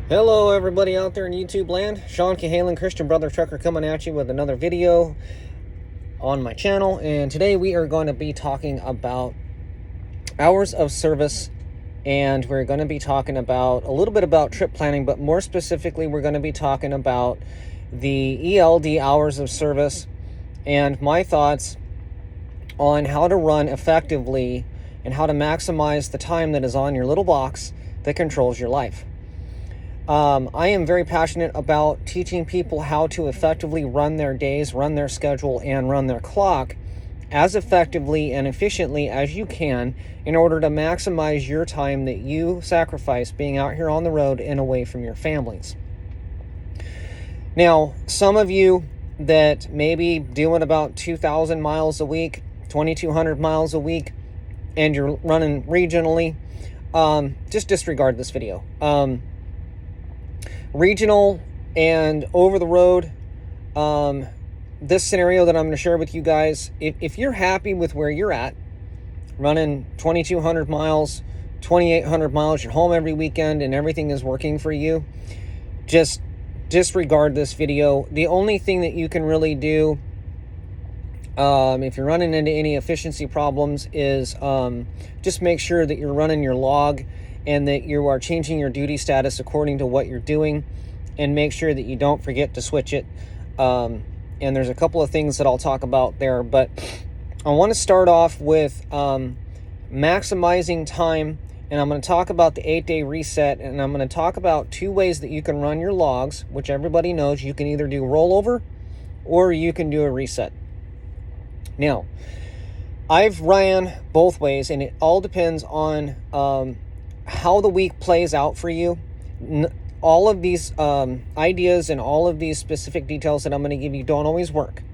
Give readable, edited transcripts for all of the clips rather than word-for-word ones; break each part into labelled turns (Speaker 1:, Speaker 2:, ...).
Speaker 1: Hello everybody out there in YouTube land. Sean Cahalan, Christian Brother Trucker, coming at you with another video on my channel. And today we are going to be talking about hours of service, and we're going to be talking about a little bit about trip planning, but more specifically we're going to be talking about the ELD hours of service and my thoughts on how to run effectively and how to maximize the time that is on your little box that controls your life. I am very passionate about teaching people how to effectively run their days, run their schedule, and run their clock as effectively and efficiently as you can in order to maximize your time that you sacrifice being out here on the road and away from your families. Now, some of you that may be doing about 2,000 miles a week, 2,200 miles a week, and you're running regionally, just disregard this video. Regional and over the road, this scenario that I'm going to share with you guys, if you're happy with where you're at, running 2,200 miles, 2,800 miles, you're home every weekend and everything is working for you, just disregard this video. The only thing that you can really do, if you're running into any efficiency problems, is just make sure that you're running your log and that you are changing your duty status according to what you're doing, and make sure that you don't forget to switch it. And there's a couple of things that I'll talk about there, but I want to start off with maximizing time, and I'm going to talk about the 8-day reset, and I'm going to talk about two ways that you can run your logs, which everybody knows. You can either do rollover or you can do a reset. Now, I've ran both ways, and it all depends on how the week plays out for you. All of these ideas and all of these specific details that I'm going to give you don't always work.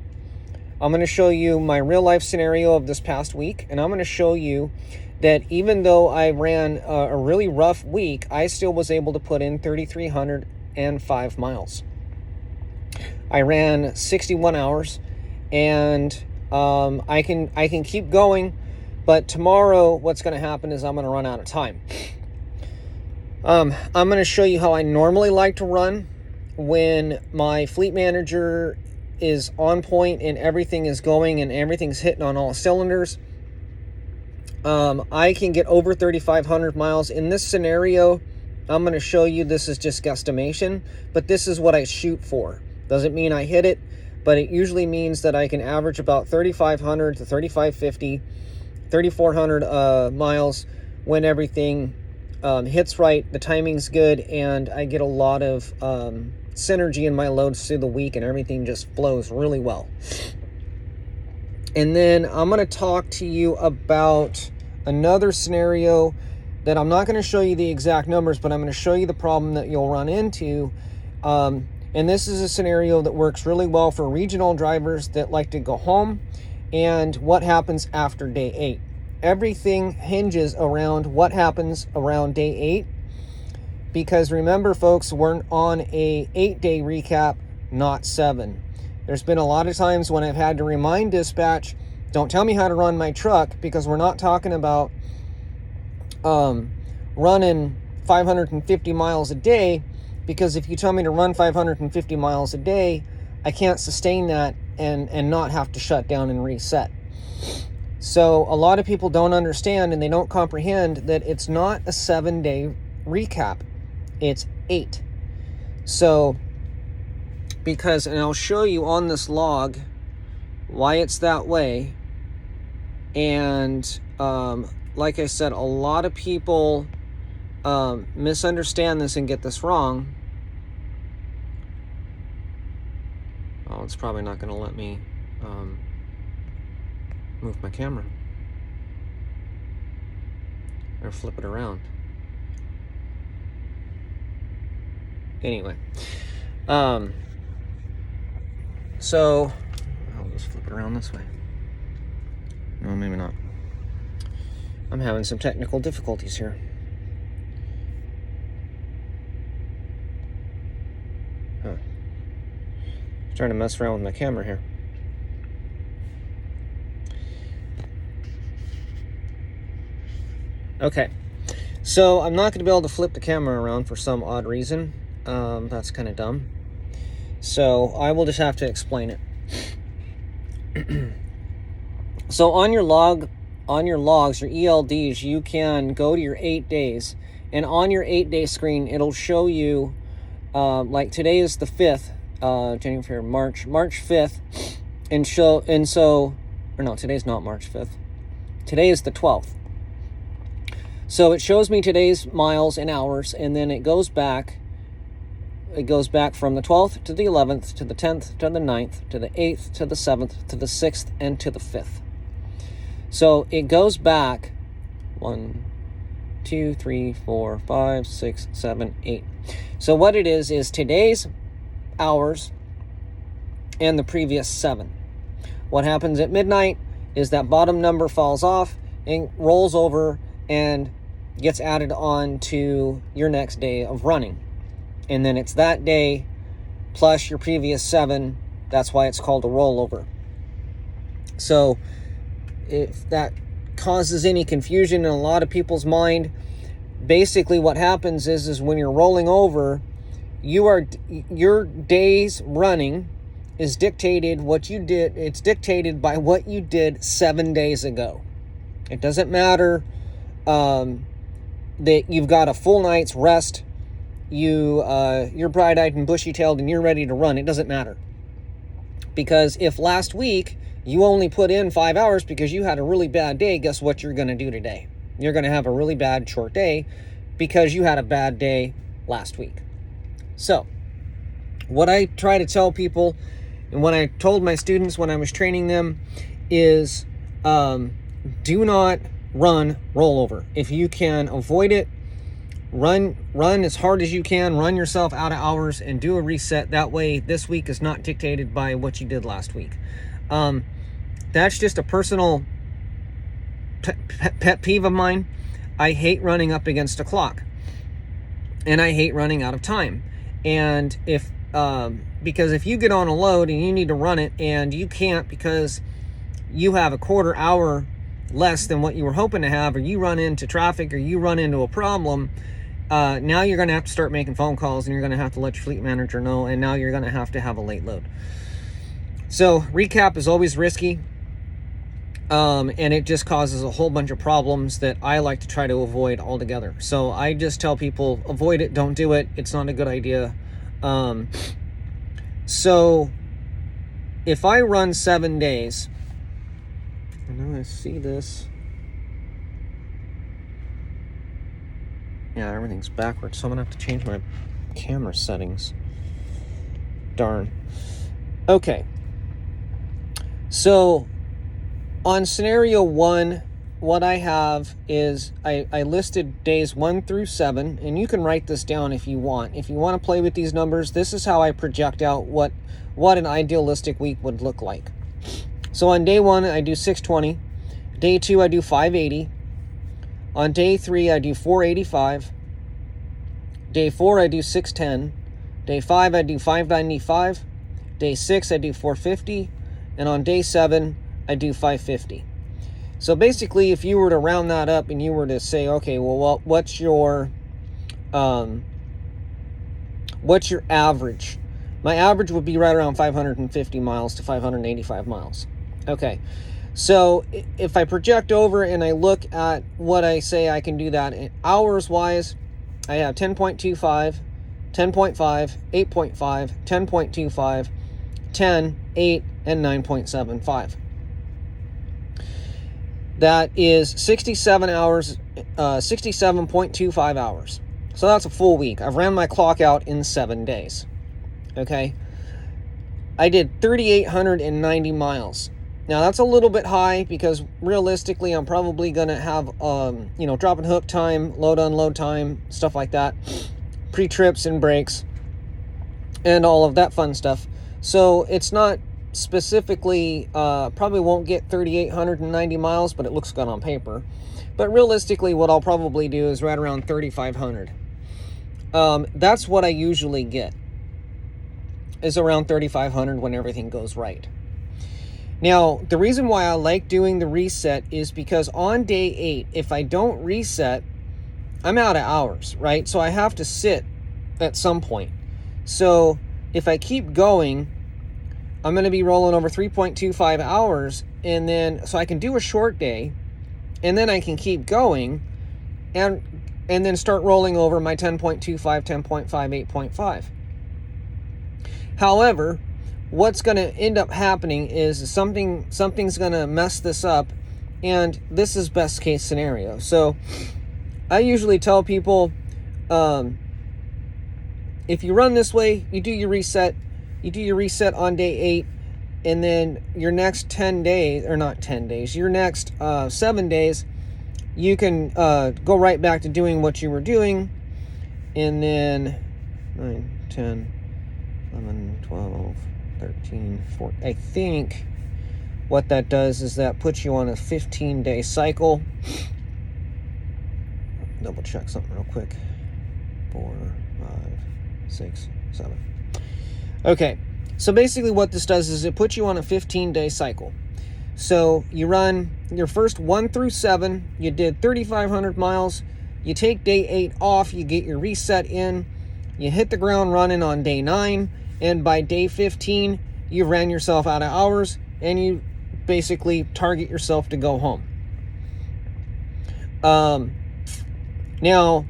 Speaker 1: I'm going to show you my real life scenario of this past week, and I'm going to show you that even though I ran a really rough week, I still was able to put in 3,305 miles. I ran 61 hours, and I can keep going, but tomorrow what's going to happen is I'm going to run out of time. I'm going to show you how I normally like to run when my fleet manager is on point and everything is going and everything's hitting on all cylinders. I can get over 3,500 miles. In this scenario, I'm going to show you, this is just guesstimation, but this is what I shoot for. Doesn't mean I hit it, but it usually means that I can average about 3,500 to 3,550, 3,400 miles when everything hits right, the timing's good, and I get a lot of synergy in my loads through the week, and everything just flows really well. And then I'm going to talk to you about another scenario that I'm not going to show you the exact numbers, but I'm going to show you the problem that you'll run into. And this is a scenario that works really well for regional drivers that like to go home, and what happens after day 8. Everything hinges around what happens around day 8, because remember, folks, we're on a 8-day recap, not 7. There's been a lot of times when I've had to remind dispatch, don't tell me how to run my truck, because we're not talking about running 550 miles a day, because if you tell me to run 550 miles a day, I can't sustain that and not have to shut down and reset. So a lot of people don't understand, and they don't comprehend that it's not a 7-day recap, it's 8. So, because, and I'll show you on this log why it's that way. And like I said, a lot of people misunderstand this and get this wrong. Oh, it's probably not going to let me move my camera or flip it around. Anyway, so I'll just flip it around this way. No, maybe not. I'm having some technical difficulties here. Trying to mess around with my camera here. Okay, so I'm not going to be able to flip the camera around for some odd reason. That's kind of dumb. So I will just have to explain it. So on your logs, your ELDs, you can go to your 8 days, and on your 8-day screen, it'll show you, like today is the 5th, January, March 5th, today's not March 5th. Today is the 12th. So it shows me today's miles and hours, and then it goes back. It goes back from the 12th to the 11th to the 10th to the 9th to the 8th to the 7th to the 6th and to the 5th. So it goes back 1, 2, 3, 4, 5, 6, 7, 8. So what it is today's hours and the previous 7. What happens at midnight is that bottom number falls off and rolls over and gets added on to your next day of running. And then it's that day plus your previous 7. That's why it's called a rollover. So if that causes any confusion in a lot of people's mind, basically what happens is when you're rolling over, your day's running is dictated what you did. It's dictated by what you did 7 days ago. It doesn't matter that you've got a full night's rest, you're bright-eyed and bushy-tailed and you're ready to run. It doesn't matter. Because if last week you only put in 5 hours because you had a really bad day, guess what you're going to do today? You're going to have a really bad short day because you had a bad day last week. So, what I try to tell people, and what I told my students when I was training them, is do not run rollover. If you can avoid it, run as hard as you can, run yourself out of hours and do a reset. That way this week is not dictated by what you did last week. That's just a personal pet peeve of mine. I hate running up against a clock, and I hate running out of time. And because if you get on a load and you need to run it and you can't because you have a quarter hour less than what you were hoping to have, or you run into traffic, or you run into a problem, now you're going to have to start making phone calls, and you're going to have to let your fleet manager know, and now you're going to have a late load. So recap is always risky, and it just causes a whole bunch of problems that I like to try to avoid altogether. So I just tell people, avoid it, don't do it. It's not a good idea. So if I run 7 days, and I see this. Yeah, everything's backwards, so I'm gonna have to change my camera settings. Darn. Okay. So on scenario 1, what I have is I listed days 1 through 7, and you can write this down if you want. If you want to play with these numbers, this is how I project out what an idealistic week would look like. So on day 1, I do 620. Day 2, I do 580. On day 3, I do 485. Day 4, I do 610. Day 5, I do 595. Day 6, I do 450. And on day 7, I do 550. So basically, if you were to round that up and you were to say, okay, well, what's your average? My average would be right around 550 miles to 585 miles. Okay, so if I project over and I look at what I say I can do that hours-wise, I have 10.25, 10.5, 8.5, 10.25, 10, 8, and 9.75. That is 67 hours, 67.25 hours. So that's a full week. I've ran my clock out in 7 days. Okay. I did 3,890 miles. Now that's a little bit high because realistically I'm probably going to have, drop and hook time, load unload time, stuff like that, pre-trips and breaks, and all of that fun stuff. So it's not specifically, probably won't get 3,890 miles, but it looks good on paper. But realistically, what I'll probably do is right around 3,500. That's what I usually get, is around 3,500 when everything goes right. Now, the reason why I like doing the reset is because on day 8, if I don't reset, I'm out of hours, right? So I have to sit at some point. So if I keep going, I'm going to be rolling over 3.25 hours, and then so I can do a short day, and then I can keep going and then start rolling over my 10.25, 10.5, 8.5. However, what's going to end up happening is something's going to mess this up, and this is best case scenario. So I usually tell people, if you run this way, you do your reset on day 8, and then your next 10 days, or not 10 days, your next 7 days, you can go right back to doing what you were doing, and then 9, 10, 11, 12, 13, 14. I think what that does is that puts you on a 15-day cycle. Double check something real quick. 4, 5, 6, 7. Okay, so basically what this does is it puts you on a 15-day cycle. So you run your first 1 through 7, you did 3,500 miles, you take day 8 off, you get your reset in, you hit the ground running on day 9, and by day 15, you ran yourself out of hours, and you basically target yourself to go home. Now,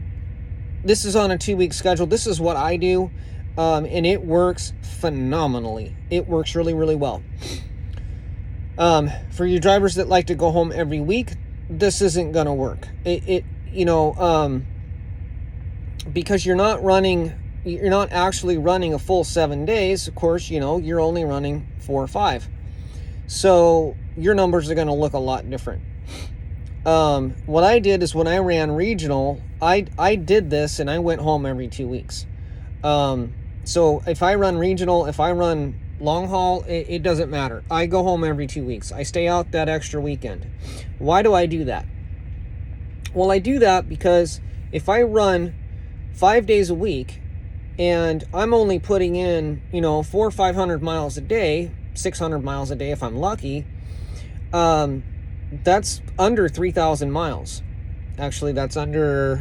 Speaker 1: this is on a 2-week schedule. This is what I do, and it works phenomenally. It works really, really well. For you drivers that like to go home every week, this isn't going to work. Because you're not actually running a full 7 days. Of course, you're only running 4 or 5. So your numbers are going to look a lot different. What I did is when I ran regional, I did this and I went home every 2 weeks. So if I run regional, if I run long haul, it doesn't matter. I go home every 2 weeks. I stay out that extra weekend. Why do I do that? Well, I do that because if I run 5 days a week and I'm only putting in, 400 or 500 miles a day, 600 miles a day if I'm lucky, that's under 3,000 miles. Actually, that's about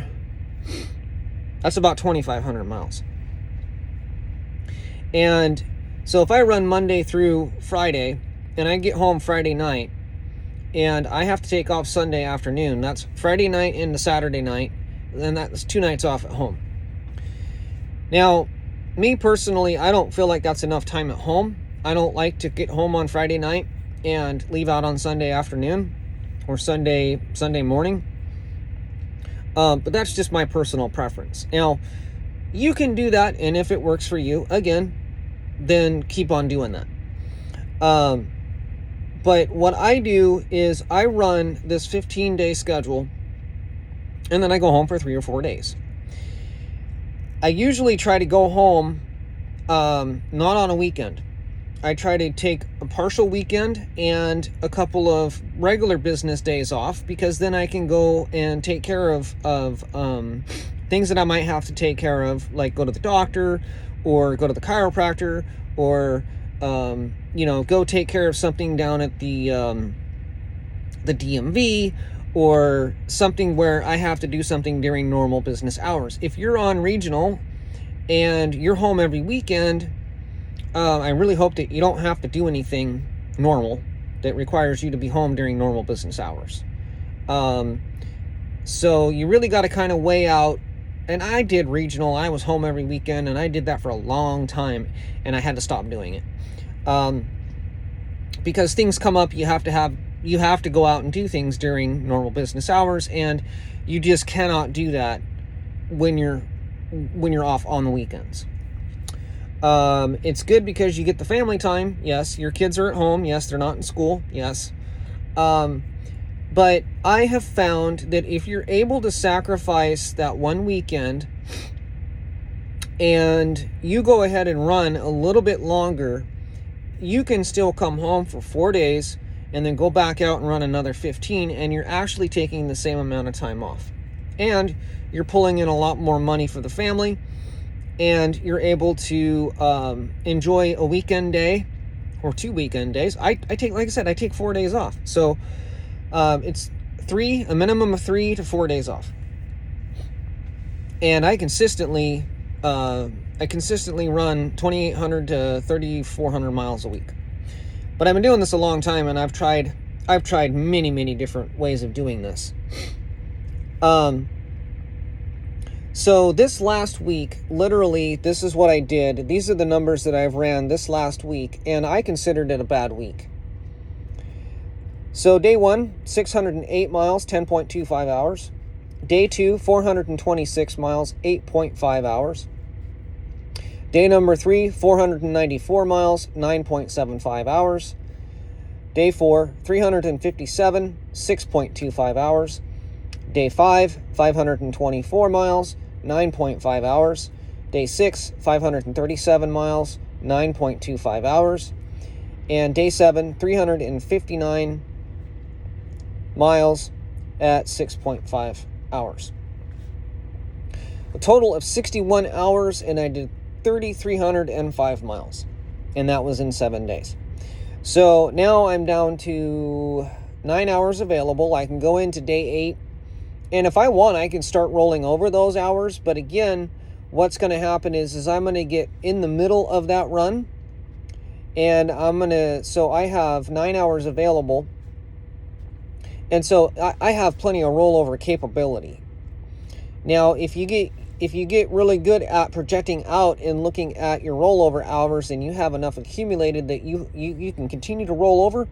Speaker 1: 2,500 miles. And so if I run Monday through Friday and I get home Friday night and I have to take off Sunday afternoon, that's Friday night into Saturday night, then that's 2 nights off at home. Now, me personally, I don't feel like that's enough time at home. I don't like to get home on Friday night and leave out on Sunday afternoon or Sunday morning. But that's just my personal preference. Now, you can do that, and if it works for you, again, then keep on doing that. But what I do is I run this 15-day schedule, and then I go home for 3 or 4 days. I usually try to go home not on a weekend. I try to take a partial weekend and a couple of regular business days off, because then I can go and take care of things that I might have to take care of, like go to the doctor or go to the chiropractor or go take care of something down at the DMV, or something where I have to do something during normal business hours. If you're on regional and you're home every weekend, I really hope that you don't have to do anything normal that requires you to be home during normal business hours. So you really got to kind of weigh out, and I did regional, I was home every weekend, and I did that for a long time, and I had to stop doing it. Because things come up, you have to go out and do things during normal business hours, and you just cannot do that when you're off on the weekends. It's good because you get the family time. Yes, your kids are at home. Yes, they're not in school. Yes. But I have found that if you're able to sacrifice that one weekend and you go ahead and run a little bit longer, you can still come home for 4 days and then go back out and run another 15, and you're actually taking the same amount of time off. And you're pulling in a lot more money for the family, and you're able to enjoy a weekend day or 2 weekend days. I take 4 days off. So it's a minimum of 3 to 4 days off. And I consistently I consistently run 2,800 to 3,400 miles a week. But I've been doing this a long time, and I've tried many different ways of doing this. So this last week, literally, this is what I did. These are the numbers that I've ran this last week, and I considered it a bad week. So day 1, 608 miles, 10.25 hours. Day 2, 426 miles, 8.5 hours. Day number 3, 494 miles, 9.75 hours. Day 4, 357, 6.25 hours. Day 5, 524 miles, 9.5 hours. Day 6, 537 miles, 9.25 hours. And day 7, 359 miles at 6.5 hours. A total of 61 hours, and I did 3,305 miles. And that was in 7 days. So now I'm down to 9 hours available. I can go into day 8. And if I want, I can start rolling over those hours. But again, what's going to happen is I'm going to get in the middle of that run. And so I have 9 hours available. And so I have plenty of rollover capability. Now, if you get really good at projecting out and looking at your rollover hours, and you have enough accumulated that you can continue to roll over,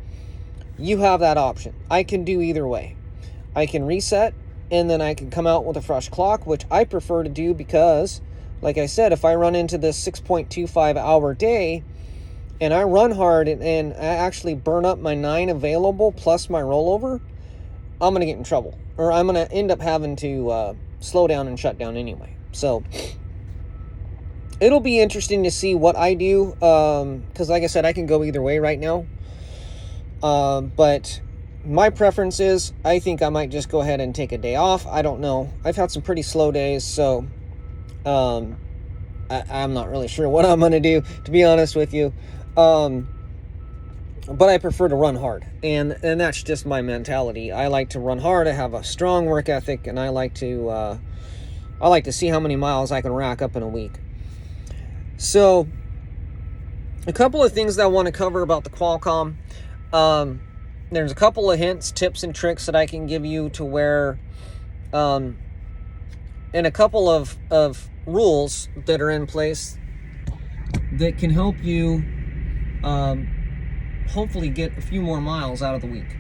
Speaker 1: you have that option. I can do either way. I can reset, and then I can come out with a fresh clock, which I prefer to do because, like I said, if I run into this 6.25 hour day and I run hard and I actually burn up my 9 available plus my rollover, I'm going to get in trouble. Or I'm going to end up having to slow down and shut down anyway. So it'll be interesting to see what I do, because like I said, I can go either way right now. But my preference is, I think I might just go ahead and take a day off. I don't know. I've had some pretty slow days, so I'm not really sure what I'm going to do, to be honest with you. But I prefer to run hard, and that's just my mentality. I like to run hard. I have a strong work ethic, and I like to see how many miles I can rack up in a week. So, a couple of things that I want to cover about the Qualcomm. There's a couple of hints, tips, and tricks that I can give you to where, and a couple of rules that are in place that can help you hopefully get a few more miles out of the week.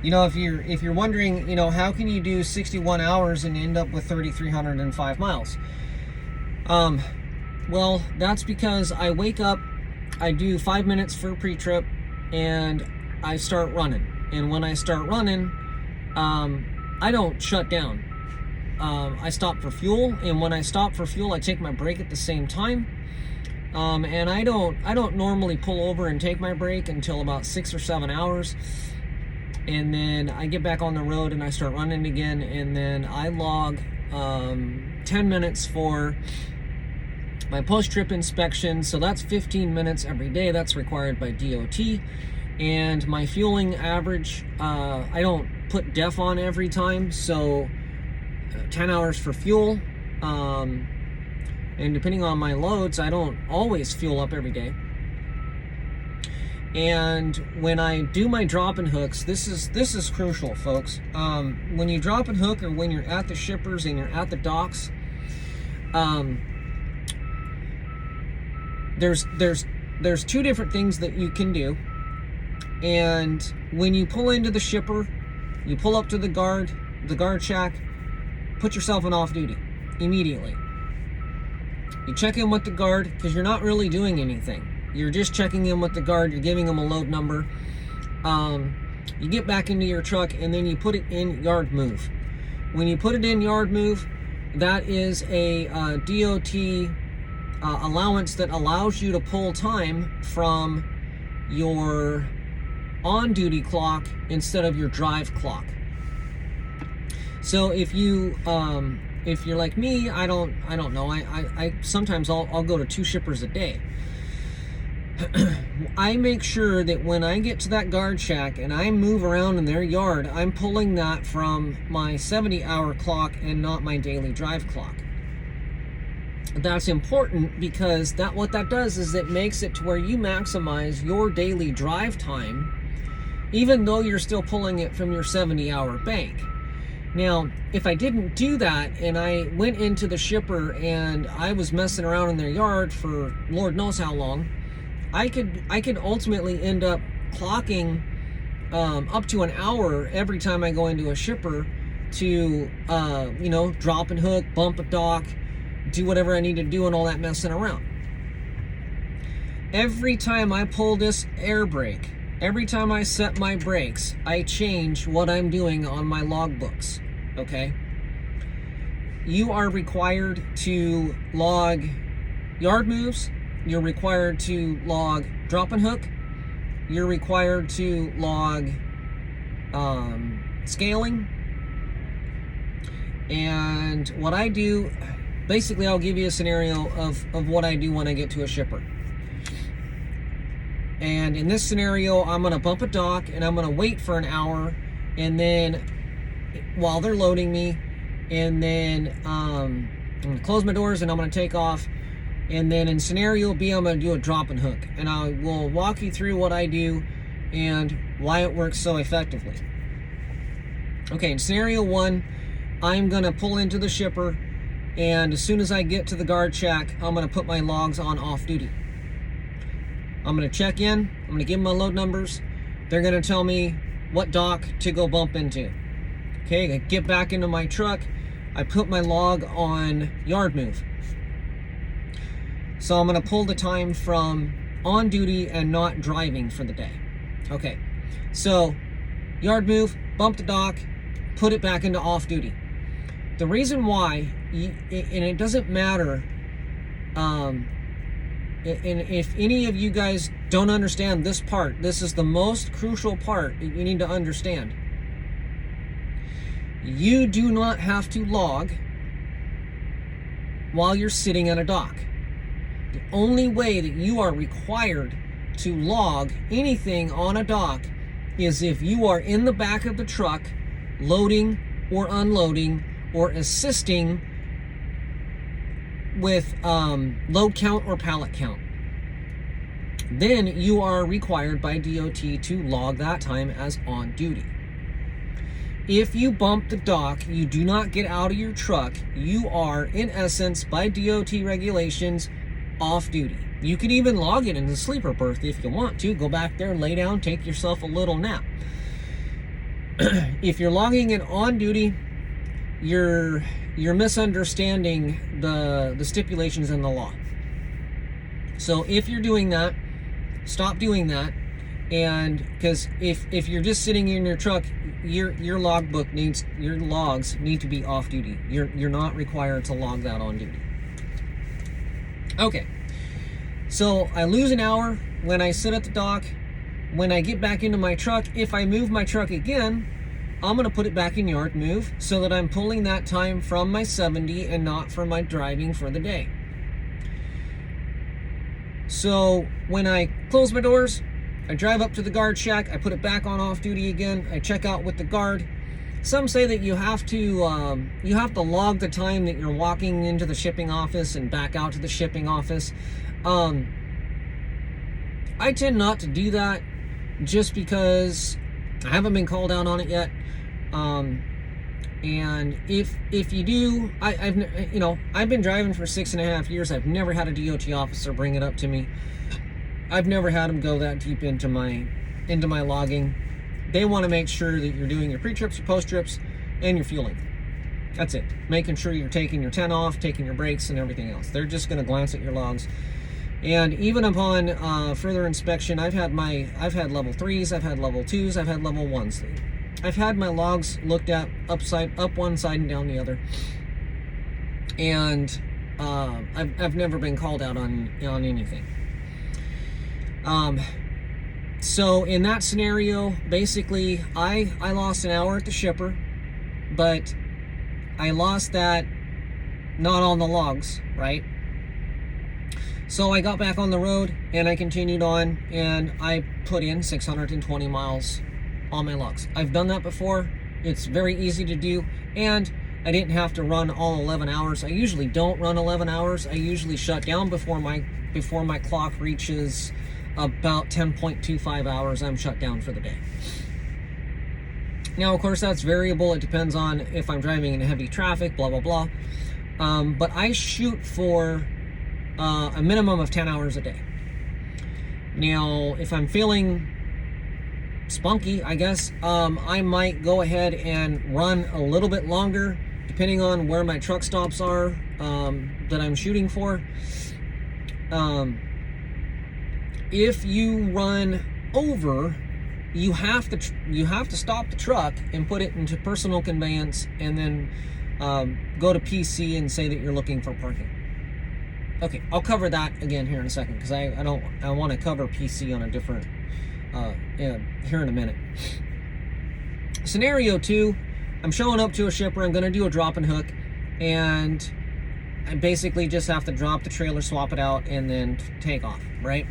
Speaker 1: You know, if you're wondering, you know, how can you do 61 hours and end up with 3,305 miles? Well, that's because I wake up, I do 5 minutes for a pre-trip, and I start running. And when I start running, I don't shut down. I stop for fuel, and when I stop for fuel, I take my break at the same time. And I don't normally pull over and take my break until about 6 or 7 hours. And then I get back on the road and I start running again, and then I log 10 minutes for my post-trip inspection. So that's 15 minutes every day. That's required by DOT. And my fueling average, I don't put DEF on every time, so 10 hours for fuel. And depending on my loads, I don't always fuel up every day. And when I do my drop and hooks, this is crucial, folks. When you drop and hook, or when you're at the shippers and you're at the docks, there's two different things that you can do. And when you pull into the shipper, you pull up to the guard shack, put yourself in off duty immediately. You check in with the guard, because you're not really doing anything. You're just checking in with the guard. You're giving them a load number. You get back into your truck, and then you put it in yard move. When you put it in yard move, that is a DOT allowance that allows you to pull time from your on-duty clock instead of your drive clock. So if you're like me, I don't know. I sometimes I'll go to 2 shippers a day. I make sure that when I get to that guard shack and I move around in their yard, I'm pulling that from my 70-hour clock and not my daily drive clock. that's important because what that does is it makes it to where you maximize your daily drive time, even though you're still pulling it from your 70-hour bank. Now, if I didn't do that and I went into the shipper and I was messing around in their yard for Lord knows how long, I could ultimately end up clocking up to an hour every time I go into a shipper to drop and hook, bump a dock, do whatever I need to do, and all that messing around. Every time I pull this air brake, every time I set my brakes, I change what I'm doing on my logbooks, okay? You are required to log yard moves. You're required to log drop and hook. You're required to log scaling. And what I do, basically I'll give you a scenario of what I do when I get to a shipper. And in this scenario, I'm going to bump a dock and I'm going to wait for an hour, and then while they're loading me, and then I'm going to close my doors and I'm going to take off. And then in scenario B, I'm going to do a drop and hook, and I will walk you through what I do and why it works so effectively. Okay, in scenario 1, I'm going to pull into the shipper, and as soon as I get to the guard shack, I'm going to put my logs on off duty. I'm going to check in, I'm going to give them my load numbers. They're going to tell me what dock to go bump into. Okay, I get back into my truck, I put my log on yard move. So I'm going to pull the time from on duty and not driving for the day. Okay, so yard move, bump the dock, put it back into off duty. The reason why, and it doesn't matter, and if any of you guys don't understand this part, this is the most crucial part that you need to understand. You do not have to log while you're sitting at a dock. The only way that you are required to log anything on a dock is if you are in the back of the truck loading or unloading or assisting with load count or pallet count. Then you are required by DOT to log that time as on duty. If you bump the dock, you do not get out of your truck, you are, in essence, by DOT regulations, off duty. You can even log it in the sleeper berth if you want to. Go back there, lay down, take yourself a little nap. If you're logging it on duty, you're misunderstanding the stipulations in the law. So if you're doing that, stop doing that. And because if you're just sitting in your truck, your logbook needs, your logs need to be off duty. You're not required to log that on duty. Okay, so I lose an hour when I sit at the dock. When I get back into my truck, if I move my truck again, I'm going to put it back in yard move so that I'm pulling that time from my 70 and not from my driving for the day. So when I close my doors, I drive up to the guard shack, I put it back on off duty again, I check out with the guard. Some say that you have to log the time that you're walking into the shipping office and back out to the shipping office. I tend not to do that just because I haven't been called out on it yet. And if you do, I've been driving for 6.5 years. I've never had a DOT officer bring it up to me. I've never had them go that deep into my logging. They want to make sure that you're doing your pre-trips, your post-trips, and your fueling. That's it. Making sure you're taking your 10 off, taking your brakes, and everything else. They're just going to glance at your logs. And even upon further inspection, I've had level 3s, I've had level 2s, I've had level 1s. I've had my logs looked at up one side and down the other. And I've never been called out on anything. So in that scenario, basically, I lost an hour at the shipper, but I lost that not on the logs, right? So I got back on the road and I continued on and I put in 620 miles on my logs. I've done that before. It's very easy to do. And I didn't have to run all 11 hours. I usually don't run 11 hours. I usually shut down before my clock reaches about 10.25 hours. I'm shut down for the day. Now, of course, that's variable. It depends on if I'm driving in heavy traffic, blah, blah, blah. But I shoot for a minimum of 10 hours a day. Now, if I'm feeling spunky, I guess, I might go ahead and run a little bit longer, depending on where my truck stops are that I'm shooting for. If you run over, you have to stop the truck and put it into personal conveyance, and then go to PC and say that you're looking for parking. Okay, I'll cover that again here in a second, because I want to cover PC on a different here in a minute. Scenario 2, I'm showing up to a shipper. I'm going to do a drop and hook, and I basically just have to drop the trailer, swap it out, and then take off, right?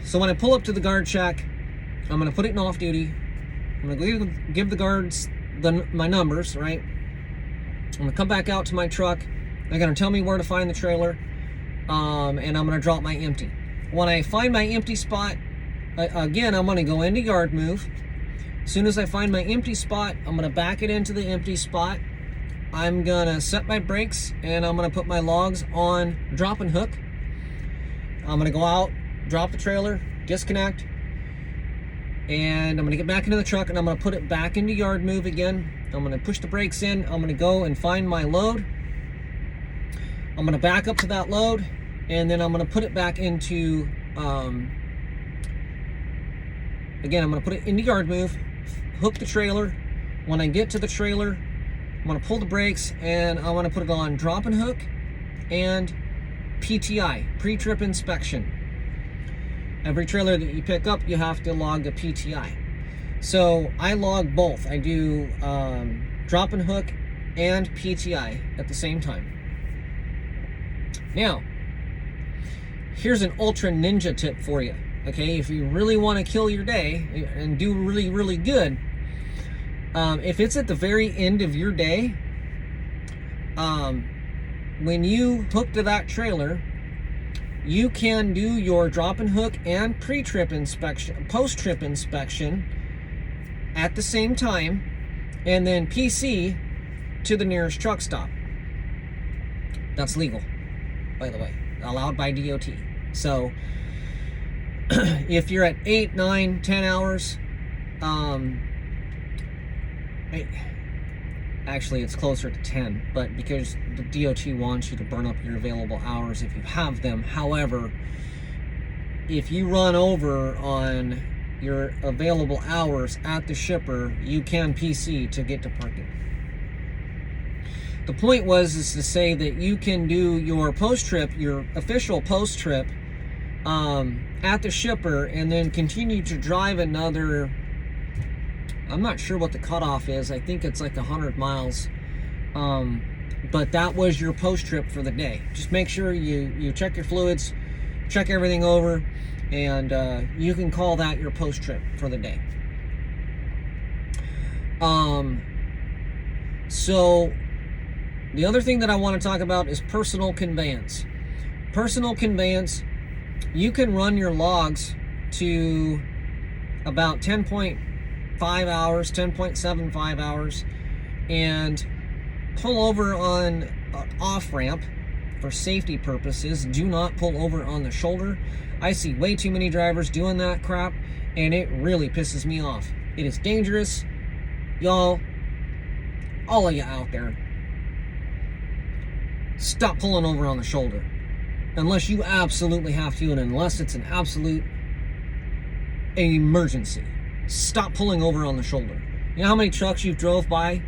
Speaker 1: So when I pull up to the guard shack, I'm going to put it in off duty. I'm going to give the guards my numbers, right? I'm going to come back out to my truck. They're going to tell me where to find the trailer, and I'm going to drop my empty. When I find my empty spot, again, I'm going to go into yard move. As soon as I find my empty spot, I'm going to back it into the empty spot. I'm going to set my brakes, and I'm going to put my logs on drop and hook. I'm going to go out, drop the trailer, disconnect, and I'm going to get back into the truck, and I'm going to put it back into yard move again. I'm going to push the brakes in. I'm going to go and find my load. I'm going to back up to that load, and then I'm going to put it back into, again, I'm going to put it into yard move, hook the trailer. When I get to the trailer, I'm going to pull the brakes, and I want to put it on drop and hook and PTI, pre-trip inspection. Every trailer that you pick up, you have to log a PTI. So I log both. I do drop and hook and PTI at the same time. Now, here's an ultra ninja tip for you. Okay, if you really want to kill your day and do really, really good, if it's at the very end of your day, when you hook to that trailer, you can do your drop and hook and pre-trip inspection, post-trip inspection at the same time, and then PC to the nearest truck stop. That's legal, by the way, allowed by DOT. So if you're at 8, 9, 10 hours, actually it's closer to 10, but because the DOT wants you to burn up your available hours if you have them. However, if you run over on your available hours at the shipper, you can PC to get to parking. The point is to say that you can do your post-trip, your official post-trip, at the shipper, and then continue to drive another, I'm not sure what the cutoff is. I think it's like 100 miles. But that was your post-trip for the day. Just make sure you check your fluids, check everything over, and you can call that your post-trip for the day. So the other thing that I want to talk about is personal conveyance. Personal conveyance, you can run your logs to about 10.5 hours, 10.75 hours, and pull over on an off-ramp for safety purposes. Do not pull over on the shoulder. I see way too many drivers doing that crap, and it really pisses me off. It is dangerous. Y'all, all of you out there, stop pulling over on the shoulder. Unless you absolutely have to, and unless it's an absolute emergency. Stop pulling over on the shoulder. You know how many trucks you've drove by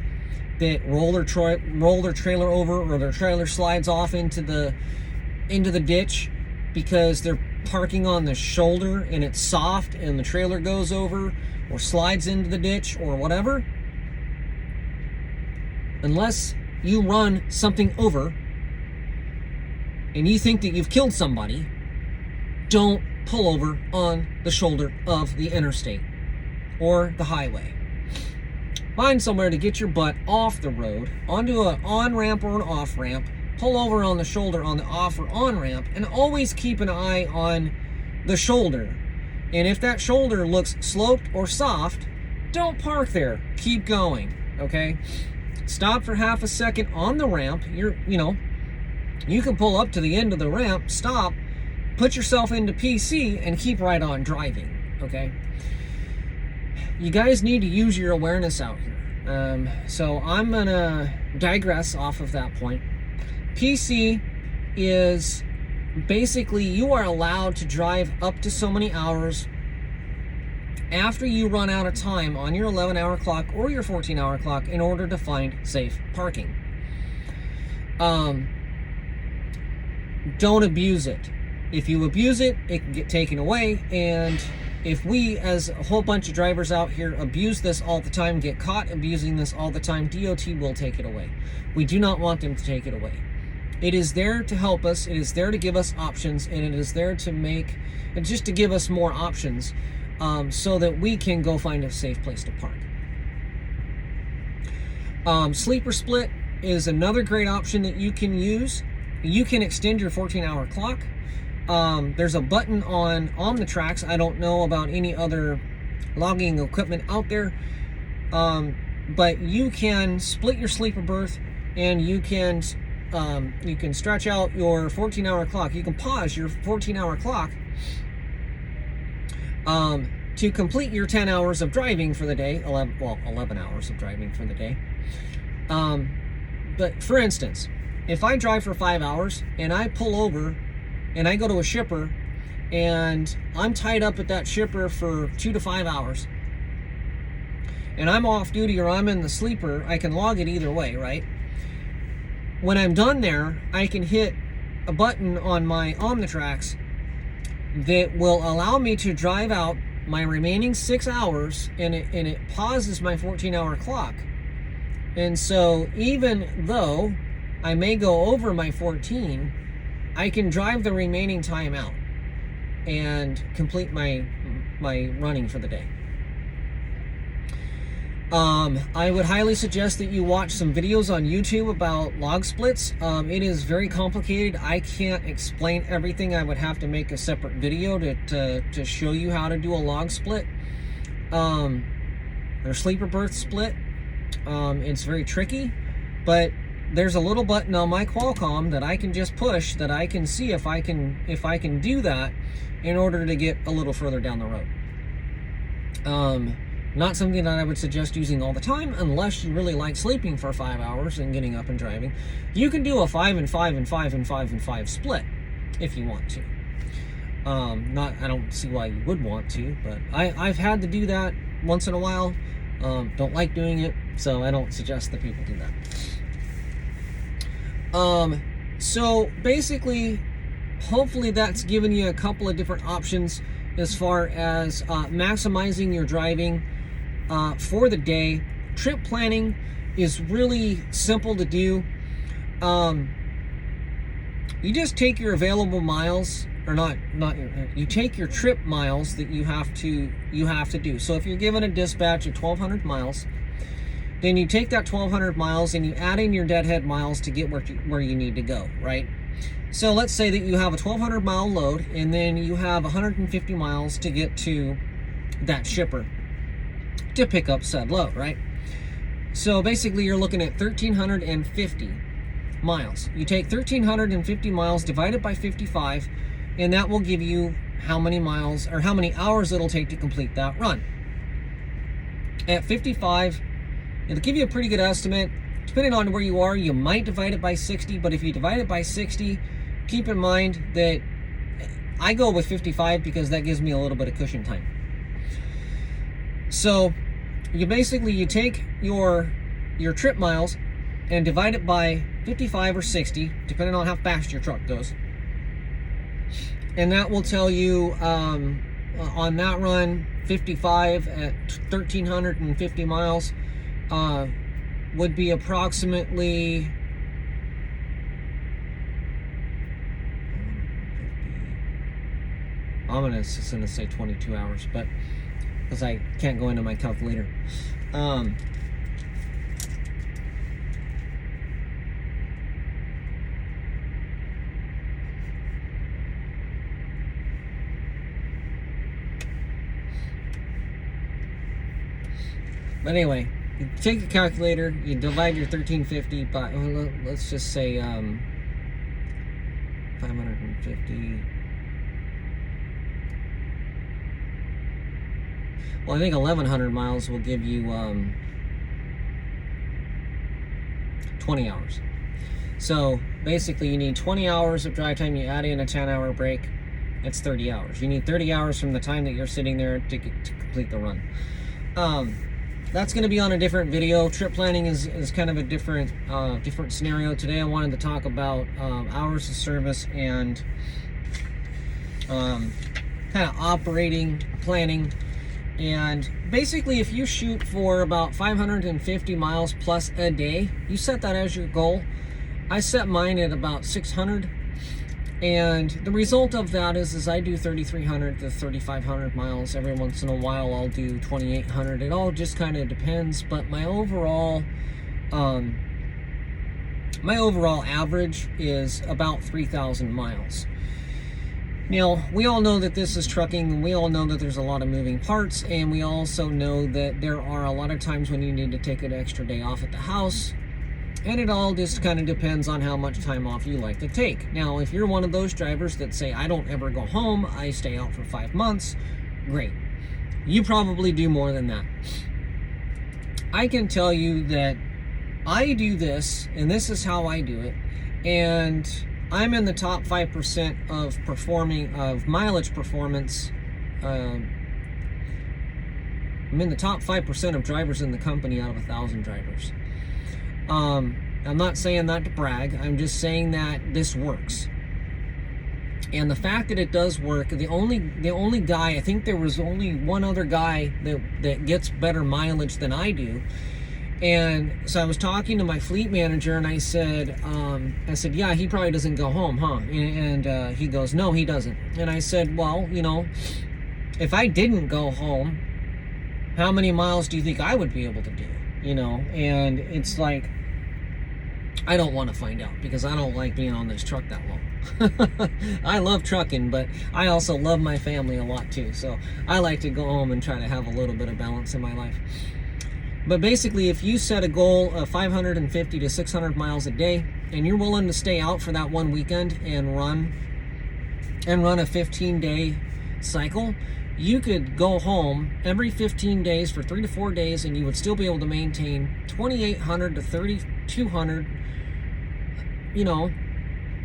Speaker 1: that roll their trailer over, or their trailer slides off into the ditch because they're parking on the shoulder and it's soft and the trailer goes over or slides into the ditch or whatever? Unless you run something over and you think that you've killed somebody, don't pull over on the shoulder of the interstate or the highway. find somewhere to get your butt off the road, onto an on-ramp or an off-ramp, pull over on the shoulder on the off or on-ramp, and always keep an eye on the shoulder. And if that shoulder looks sloped or soft, don't park there. Keep going, okay? Stop for half a second on the ramp. You can pull up to the end of the ramp, stop, put yourself into PC, and keep right on driving, okay? You guys need to use your awareness out here. So I'm gonna digress off of that point. PC is basically you are allowed to drive up to so many hours after you run out of time on your 11-hour clock or your 14-hour clock in order to find safe parking. Don't abuse it. If you abuse it, it can get taken away, and if we, as a whole bunch of drivers out here, abuse this all the time, get caught abusing this all the time, DOT will take it away. We do not want them to take it away. It is there to help us, it is there to give us options, and it is there to just to give us more options so that we can go find a safe place to park. Sleeper split is another great option that you can use. You can extend your 14-hour clock. There's a button on Omnitrax. I don't know about any other logging equipment out there, but you can split your sleeper berth, and you can stretch out your 14-hour clock. You can pause your 14-hour clock to complete your 10 hours of driving for the day. 11 hours of driving for the day. But for instance, if I drive for 5 hours and I pull over and I go to a shipper and I'm tied up at that shipper for 2 to 5 hours and I'm off duty or I'm in the sleeper, I can log it either way, right? When I'm done there, I can hit a button on my Omnitrax that will allow me to drive out my remaining 6 hours, and it pauses my 14-hour clock. And so even though I may go over my 14, I can drive the remaining time out and complete my running for the day. I would highly suggest that you watch some videos on YouTube about log splits. It is very complicated. I can't explain everything. I would have to make a separate video to show you how to do a log split. Or sleeper berth split. It's very tricky, but there's a little button on my Qualcomm that I can just push that I can see if I can do that in order to get a little further down the road. Not something that I would suggest using all the time unless you really like sleeping for 5 hours and getting up and driving. You can do a 5 and 5 and 5 and 5 and 5 split if you want to. I don't see why you would want to, but I've had to do that once in a while. Don't like doing it, so I don't suggest that people do that. So basically, hopefully that's given you a couple of different options as far as maximizing your driving for the day. Trip planning is really simple to do. You just take your available miles, or you take your trip miles that you have to do. So if you're given a dispatch of 1,200 miles, then you take that 1,200 miles and you add in your deadhead miles to get where you need to go, right? So let's say that you have a 1,200 mile load, and then you have 150 miles to get to that shipper to pick up said load, right? So basically you're looking at 1,350 miles. You take 1,350 miles, divide it by 55, and that will give you how many miles or how many hours it'll take to complete that run. At 55, it'll give you a pretty good estimate. Depending on where you are, you might divide it by 60, but if you divide it by 60, keep in mind that I go with 55 because that gives me a little bit of cushion time. So you take your trip miles and divide it by 55 or 60, depending on how fast your truck goes. And that will tell you on that run, 55 at 1,350 miles would be approximately I'm gonna say 22 hours, but because I can't go into my calculator. But anyway, you take a calculator, you divide your 1350 by, well, let's just say 550. Well, I think 1,100 miles will give you 20 hours. So basically you need 20 hours of drive time, you add in a 10-hour break, it's 30 hours. You need 30 hours from the time that you're sitting there to complete the run. That's going to be on a different video. Trip planning is kind of a different scenario. Today I wanted to talk about hours of service and kind of operating, planning. And basically, if you shoot for about 550 miles plus a day, you set that as your goal. I set mine at about 600. And the result of that is I do 3,300 to 3,500 miles. Every once in a while, I'll do 2,800. It all just kind of depends. But my overall average is about 3,000 miles. Now, we all know that this is trucking, and we all know that there's a lot of moving parts, and we also know that there are a lot of times when you need to take an extra day off at the house, and it all just kind of depends on how much time off you like to take. Now, if you're one of those drivers that say, I don't ever go home, I stay out for 5 months, great. You probably do more than that. I can tell you that I do this, and this is how I do it, and I'm in the top 5% of mileage performance. I'm in the top 5% of drivers in the company out of 1,000 drivers. I'm not saying that to brag. I'm just saying that this works. And the fact that it does work, the only guy, I think there was only one other guy that gets better mileage than I do. And so I was talking to my fleet manager, and I said, yeah, he probably doesn't go home, huh? And he goes, no, he doesn't. And I said, well, you know, if I didn't go home, how many miles do you think I would be able to do? You know, and it's like, I don't want to find out, because I don't like being on this truck that long. I love trucking, but I also love my family a lot too. So I like to go home and try to have a little bit of balance in my life. But basically, if you set a goal of 550 to 600 miles a day, and you're willing to stay out for that one weekend and run a 15-day cycle, you could go home every 15 days for 3 to 4 days, and you would still be able to maintain 2,800 to 3,200, you know,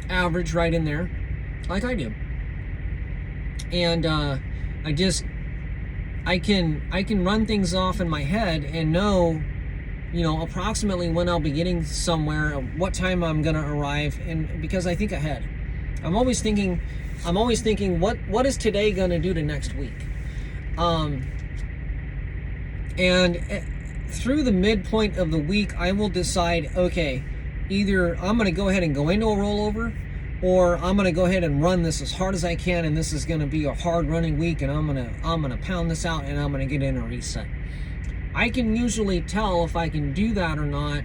Speaker 1: average right in there, like I do. And I can run things off in my head and know, you know, approximately when I'll be getting somewhere, what time I'm gonna arrive, and because I think ahead. I'm always thinking, what is today gonna do to next week? And through the midpoint of the week, I will decide, okay, either I'm gonna go ahead and go into a rollover, or I'm gonna go ahead and run this as hard as I can, and this is gonna be a hard running week, and I'm gonna pound this out, and I'm gonna get in a reset. I can usually tell if I can do that or not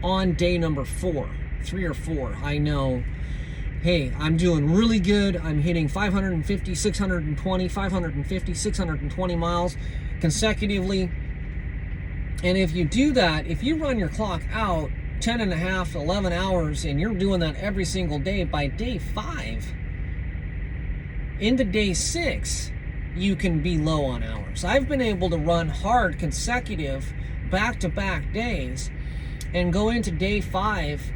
Speaker 1: on day number 3 or 4. I know, hey, I'm doing really good. I'm hitting 550, 620, 550, 620 miles consecutively. And if you do that, if you run your clock out 10 and a half, 11 hours, and you're doing that every single day, by day 5 into day 6, you can be low on hours. I've been able to run hard consecutive back-to-back days and go into day 5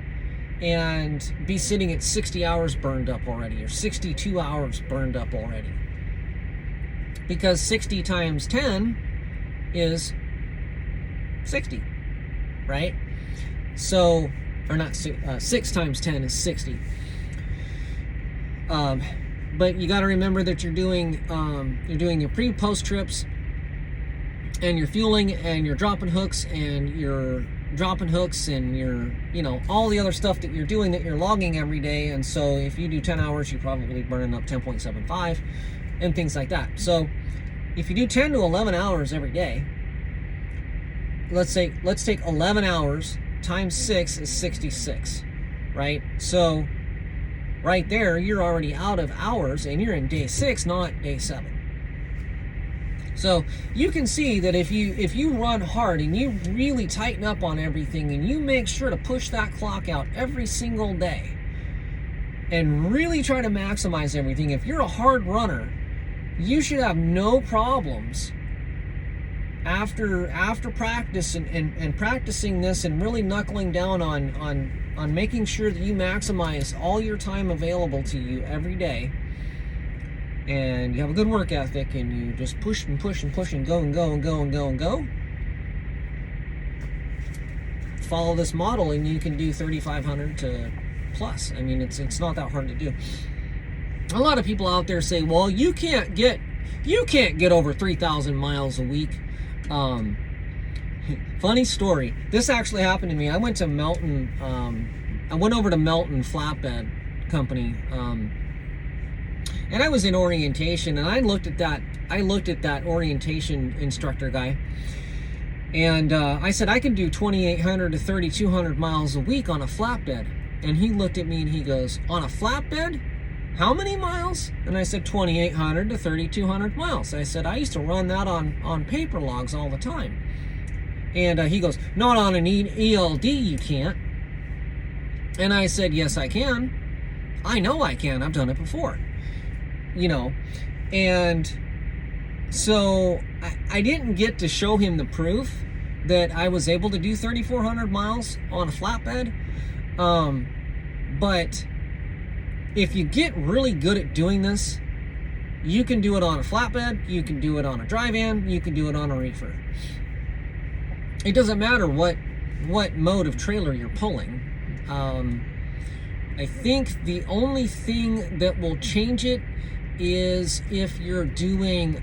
Speaker 1: and be sitting at 60 hours burned up already, or 62 hours burned up already. Because 60 times 10 is 60, right? So, or not 6 times 10 is 60. But you got to remember that you're doing your pre-post trips, and you're fueling, and you're dropping hooks, and you're you know, all the other stuff that you're doing, that you're logging every day. And so if you do 10 hours, you're probably burning up 10.75 and things like that. So if you do 10 to 11 hours every day, let's take 11 hours times 6 is 66, right? So right there, you're already out of hours, and you're in day 6, not day 7. So you can see that if you run hard and you really tighten up on everything and you make sure to push that clock out every single day and really try to maximize everything, if you're a hard runner, you should have no problems after practice and practicing this and really knuckling down on making sure that you maximize all your time available to you every day, and you have a good work ethic, and you just push and push and push and go and go and go and go and go. Follow this model and you can do 3,500 to plus. I mean, it's not that hard to do. A lot of people out there say, well, you can't get over 3,000 miles a week. Funny story. This actually happened to me. I went to Melton. I went over to Melton Flatbed Company. And I was in orientation, and I looked at that orientation instructor guy, and I said, I can do 2,800 to 3,200 miles a week on a flatbed. And he looked at me and he goes, on a flatbed? How many miles? And I said, 2,800 to 3,200 miles. I said, I used to run that on paper logs all the time. And he goes, not on an ELD, you can't. And I said, yes, I can. I know I can. I've done it before. You know, and so I didn't get to show him the proof that I was able to do 3,400 miles on a flatbed. But if you get really good at doing this, you can do it on a flatbed, you can do it on a dry van, you can do it on a reefer. It doesn't matter what mode of trailer you're pulling. I think the only thing that will change it is if you're doing,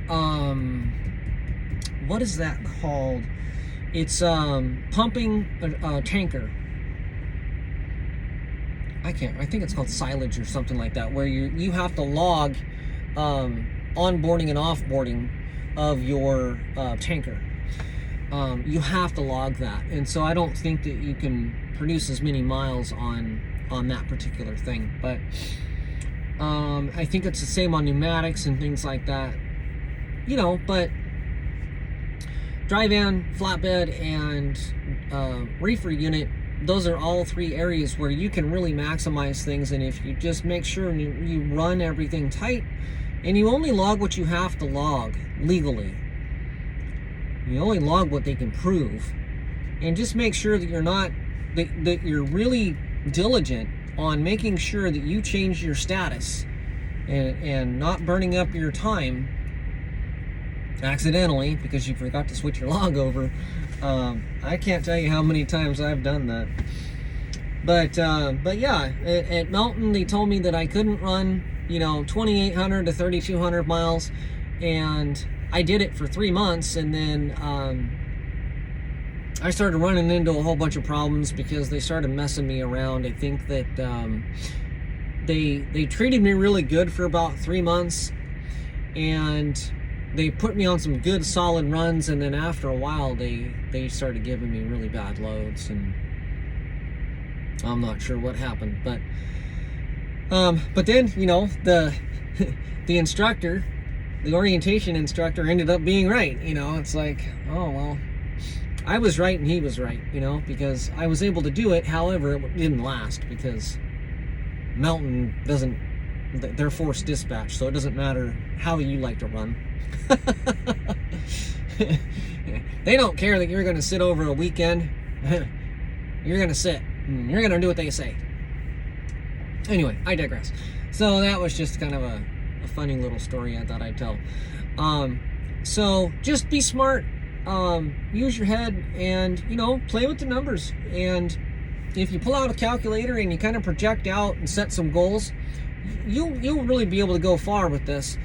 Speaker 1: what is that called? It's pumping a tanker. I think it's called silage or something like that, where you have to log onboarding and offboarding of your tanker. You have to log that, and so I don't think that you can produce as many miles on that particular thing. But I think it's the same on pneumatics and things like that, you know. But dry van, flatbed, and reefer unit, those are all three areas where you can really maximize things. And if you just make sure you run everything tight, and you only log what you have to log legally, you only log what they can prove, and just make sure that that you're really diligent on making sure that you change your status and not burning up your time accidentally because you forgot to switch your log over. I can't tell you how many times I've done that. But yeah, at Melton, they told me that I couldn't run, 2,800 to 3,200 miles, and I did it for 3 months, and then I started running into a whole bunch of problems because they started messing me around. I think that they treated me really good for about 3 months, and they put me on some good solid runs, and then after a while they started giving me really bad loads, and I'm not sure what happened. But then the instructor, the orientation instructor, ended up being right. It's like, oh well, I was right and he was right, because I was able to do it. However, it didn't last because Melton they're forced dispatch, so it doesn't matter how you like to run. They don't care that you're going to sit over a weekend. You're going to sit. You're going to do what they say. Anyway, I digress. So that was just kind of a funny little story I thought I'd tell. So just be smart. Use your head and, play with the numbers. And if you pull out a calculator and you kind of project out and set some goals, you'll really be able to go far with this.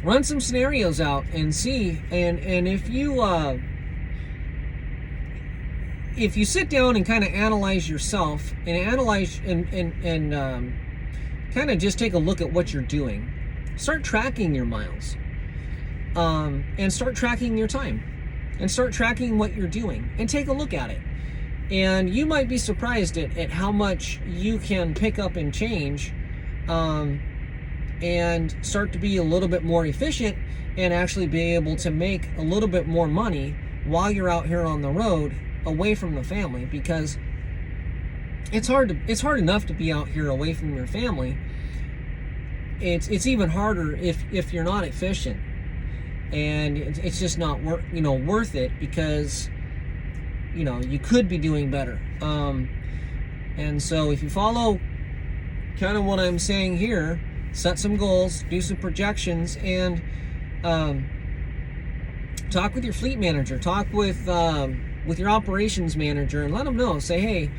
Speaker 1: Run some scenarios out and see, and if you sit down and kind of analyze yourself and analyze and kind of just take a look at what you're doing, start tracking your miles, and start tracking your time, and start tracking what you're doing, and take a look at it. And you might be surprised at how much you can pick up and change and start to be a little bit more efficient and actually be able to make a little bit more money while you're out here on the road away from the family, because it's hard enough to be out here away from your family. It's even harder if you're not efficient, and it's just not worth it, because you could be doing better. And so if you follow kind of what I'm saying here, set some goals, do some projections, and talk with your fleet manager, talk with your operations manager, and let them know. Say, hey,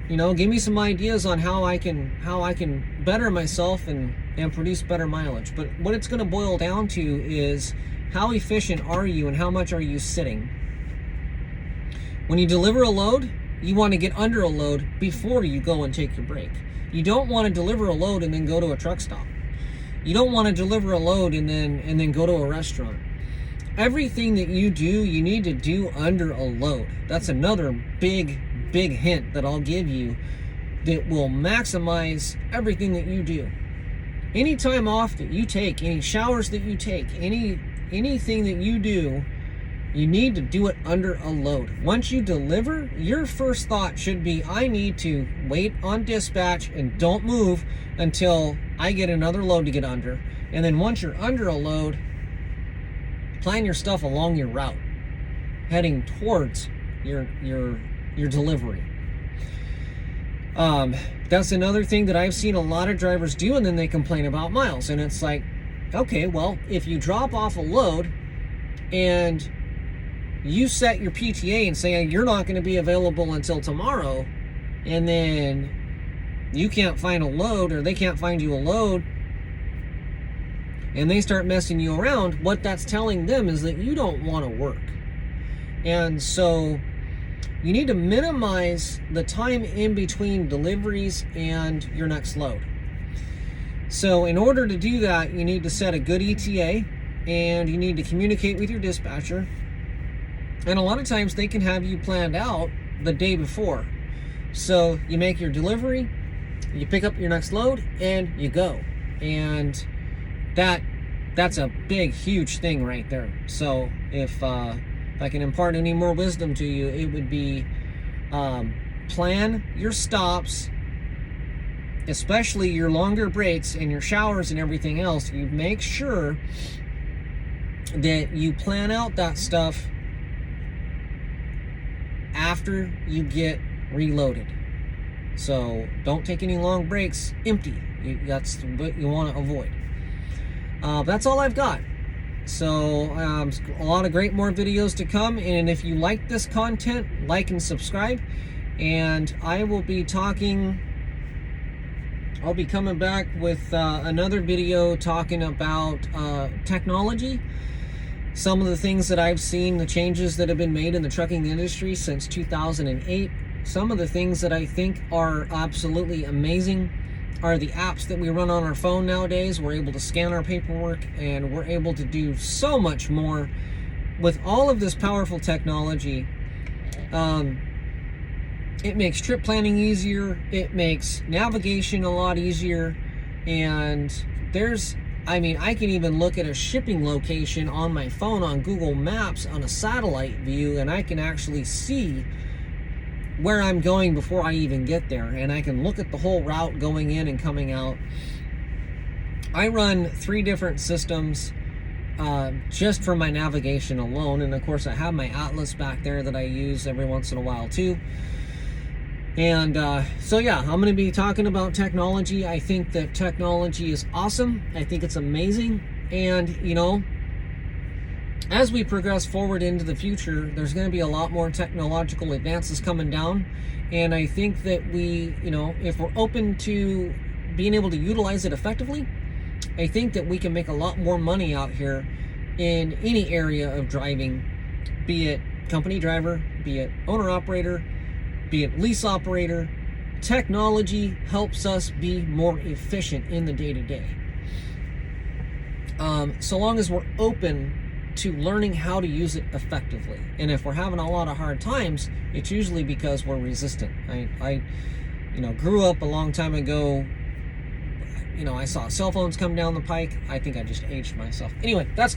Speaker 1: give me some ideas on how I can better myself and produce better mileage. But what it's going to boil down to is, how efficient are you and how much are you sitting? When you deliver a load, you want to get under a load before you go and take your break. You don't want to deliver a load and then go to a truck stop. You don't want to deliver a load and then go to a restaurant. Everything that you do, you need to do under a load. That's another big hint that I'll give you that will maximize everything that you do. Any time off that you take, any showers that you take, anything that you do, you need to do it under a load. Once you deliver, your first thought should be, I need to wait on dispatch and don't move until I get another load to get under. And then once you're under a load, plan your stuff along your route, heading towards your delivery. That's another thing that I've seen a lot of drivers do, and then they complain about miles. And it's like, okay, well, if you drop off a load and you set your PTA and say you're not going to be available until tomorrow, and then you can't find a load, or they can't find you a load, and they start messing you around, what that's telling them is that you don't want to work. And so you need to minimize the time in between deliveries and your next load. So in order to do that, you need to set a good ETA, and you need to communicate with your dispatcher. And a lot of times they can have you planned out the day before. So you make your delivery, you pick up your next load, and you go. And that's a big, huge thing right there. So if I can impart any more wisdom to you, it would be plan your stops, especially your longer breaks and your showers and everything else. You make sure that you plan out that stuff after you get reloaded. So don't take any long breaks empty. That's what you want to avoid. That's all I've got. So a lot of great more videos to come, and if you like this content, like and subscribe. And I'll be coming back with another video talking about technology, some of the things that I've seen, the changes that have been made in the trucking industry since 2008. Some of the things that I think are absolutely amazing are the apps that we run on our phone nowadays. We're able to scan our paperwork, and we're able to do so much more with all of this powerful technology. It makes trip planning easier. It makes navigation a lot easier. And I can even look at a shipping location on my phone on Google Maps on a satellite view, and I can actually see where I'm going before I even get there, and I can look at the whole route going in and coming out. I run 3 different systems just for my navigation alone, and of course I have my Atlas back there that I use every once in a while too. And so yeah, I'm going to be talking about technology. I think that technology is awesome. I think it's amazing, and as we progress forward into the future, there's going to be a lot more technological advances coming down. And I think that we, if we're open to being able to utilize it effectively, I think that we can make a lot more money out here in any area of driving, be it company driver, be it owner operator, be it lease operator. Technology helps us be more efficient in the day-to-day. So long as we're open to learning how to use it effectively. And if we're having a lot of hard times, it's usually because we're resistant. I grew up a long time ago, you know, I saw cell phones come down the pike. I think I just aged myself. Anyway, that's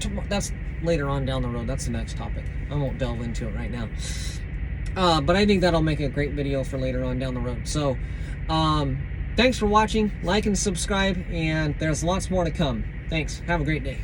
Speaker 1: later on down the road. That's the next topic. I won't delve into it right now. But I think that'll make a great video for later on down the road. So, thanks for watching. Like and subscribe, and there's lots more to come. Thanks. Have a great day.